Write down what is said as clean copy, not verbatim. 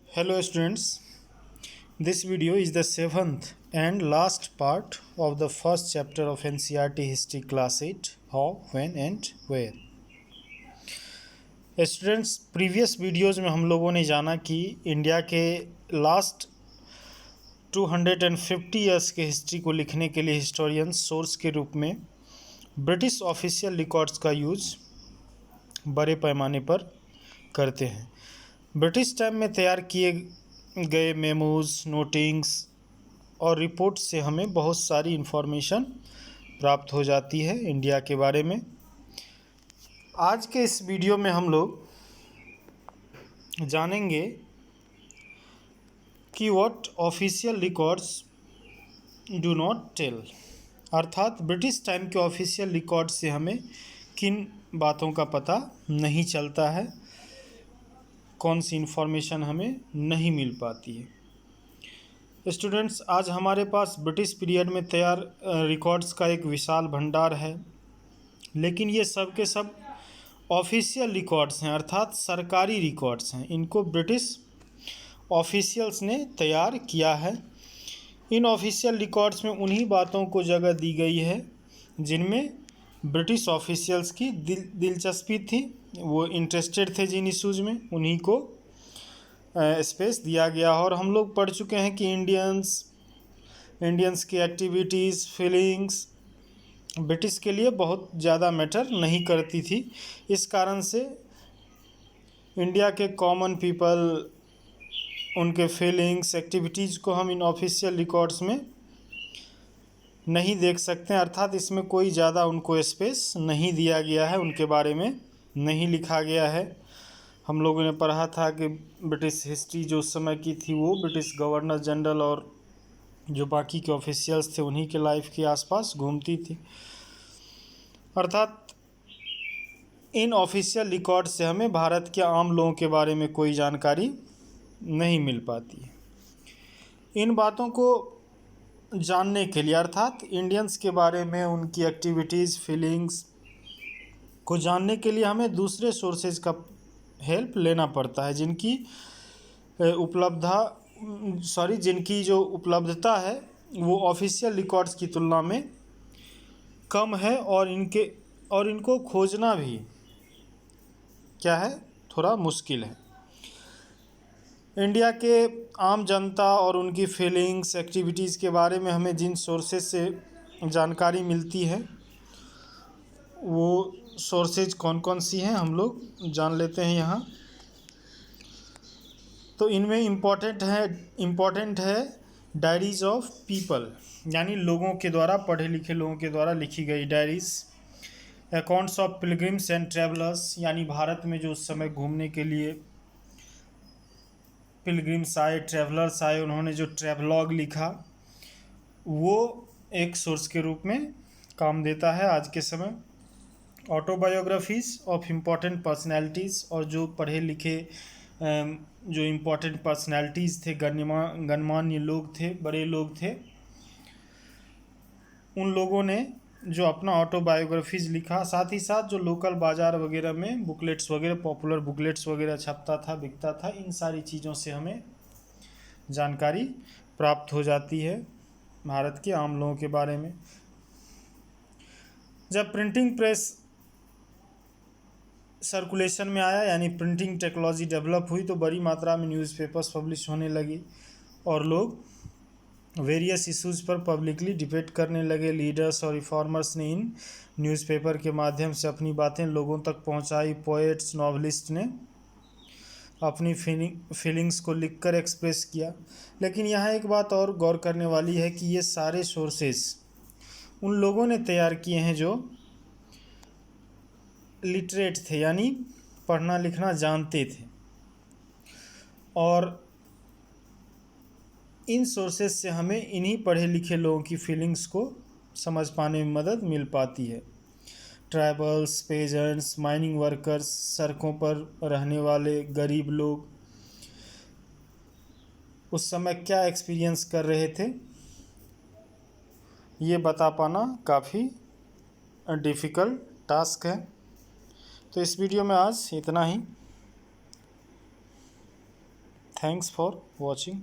Hello students, this video is the seventh and last part of the first chapter of NCERT History Class 8 How, When and Where. Students previous videos में हम लोगों ने जाना कि India के last 250 years के history को लिखने के लिए हिस्टोरियंस सोर्स के रूप में ब्रिटिश ऑफिशियल रिकॉर्ड्स का यूज़ बड़े पैमाने पर करते हैं। ब्रिटिश टाइम में तैयार किए गए मेमोज, नोटिंग्स और रिपोर्ट से हमें बहुत सारी इन्फॉर्मेशन प्राप्त हो जाती है इंडिया के बारे में। आज के इस वीडियो में हम लोग जानेंगे कि what official records do not tell, अर्थात ब्रिटिश टाइम के ऑफिशियल रिकॉर्ड से हमें किन बातों का पता नहीं चलता है, कौन सी इन्फॉर्मेशन हमें नहीं मिल पाती है। स्टूडेंट्स, आज हमारे पास ब्रिटिश पीरियड में तैयार रिकॉर्ड्स का एक विशाल भंडार है, लेकिन ये सब के सब ऑफिशियल रिकॉर्ड्स हैं, अर्थात सरकारी रिकॉर्ड्स हैं। इनको ब्रिटिश ऑफिशियल्स ने तैयार किया है। इन ऑफिशियल रिकॉर्ड्स में उन्हीं बातों को जगह दी गई है जिनमें ब्रिटिश ऑफिशियल्स की दिलचस्पी थी, वो इंटरेस्टेड थे जिन इशूज़ में, उन्हीं को स्पेस दिया गया। और हम लोग पढ़ चुके हैं कि इंडियंस की एक्टिविटीज़, फीलिंग्स ब्रिटिश के लिए बहुत ज़्यादा मैटर नहीं करती थी। इस कारण से इंडिया के कॉमन पीपल, उनके फीलिंग्स, एक्टिविटीज़ को हम इन ऑफिशियल रिकॉर्ड्स में नहीं देख सकते हैं, अर्थात इसमें कोई ज़्यादा उनको स्पेस नहीं दिया गया है, उनके बारे में नहीं लिखा गया है। हम लोगों ने पढ़ा था कि ब्रिटिश हिस्ट्री जो उस समय की थी वो ब्रिटिश गवर्नर जनरल और जो बाकी के ऑफिशियल्स थे उन्हीं के लाइफ के आसपास घूमती थी। अर्थात इन ऑफिशियल रिकॉर्ड से हमें भारत के आम लोगों के बारे में कोई जानकारी नहीं मिल पाती है। इन बातों को जानने के लिए, अर्थात इंडियंस के बारे में, उनकी एक्टिविटीज़, फीलिंग्स को जानने के लिए हमें दूसरे सोर्सेज का हेल्प लेना पड़ता है, जिनकी जो उपलब्धता है वो ऑफिशियल रिकॉर्ड्स की तुलना में कम है, और इनको खोजना भी क्या है, थोड़ा मुश्किल है। इंडिया के आम जनता और उनकी फीलिंग्स, एक्टिविटीज़ के बारे में हमें जिन सोर्सेज से जानकारी मिलती है वो सोर्सेज कौन कौन सी हैं हम लोग जान लेते हैं यहाँ। तो इनमें इम्पॉर्टेंट है डायरीज़ ऑफ पीपल, यानी लोगों के द्वारा, पढ़े लिखे लोगों के द्वारा लिखी गई diaries. Accounts of pilgrims and travellers, यानी भारत में जो उस समय घूमने के लिए पिलग्रिम्स आए, ट्रैवलर्स आए, उन्होंने जो ट्रैवलॉग लिखा वो एक सोर्स के रूप में काम देता है आज के समय। ऑटोबायोग्राफीज़ ऑफ इम्पॉर्टेंट पर्सनैलिटीज़, और जो पढ़े लिखे जो इम्पॉर्टेंट पर्सनैलिटीज़ थे, गणमान्य लोग थे, बड़े लोग थे, उन लोगों ने जो अपना ऑटोबायोग्राफीज़ लिखा। साथ ही साथ जो लोकल बाज़ार वगैरह में बुकलेट्स वगैरह, पॉपुलर बुकलेट्स वगैरह छपता था, बिकता था, इन सारी चीज़ों से हमें जानकारी प्राप्त हो जाती है भारत के आम लोगों के बारे में। जब प्रिंटिंग प्रेस सर्कुलेशन में आया, यानी प्रिंटिंग टेक्नोलॉजी डेवलप हुई, तो बड़ी मात्रा में न्यूज़पेपर्स पब्लिश होने लगी और लोग वेरियस इश्यूज़ पर पब्लिकली डिबेट करने लगे। लीडर्स और रिफॉर्मर्स ने इन न्यूज़पेपर के माध्यम से अपनी बातें लोगों तक पहुंचाई। पोएट्स, नॉवलिस्ट ने अपनी फीलिंग्स को लिखकर एक्सप्रेस किया। लेकिन यहाँ एक बात और गौर करने वाली है कि ये सारे सोर्सेस उन लोगों ने तैयार किए हैं जो लिटरेट थे, यानी पढ़ना लिखना जानते थे, और इन सोर्सेज से हमें इन्हीं पढ़े लिखे लोगों की फीलिंग्स को समझ पाने में मदद मिल पाती है। ट्राइबल्स, पेजेंट्स, माइनिंग वर्कर्स, सड़कों पर रहने वाले गरीब लोग उस समय क्या एक्सपीरियंस कर रहे थे, ये बता पाना काफ़ी डिफ़िकल्ट टास्क है। तो इस वीडियो में आज इतना ही। Thanks for watching.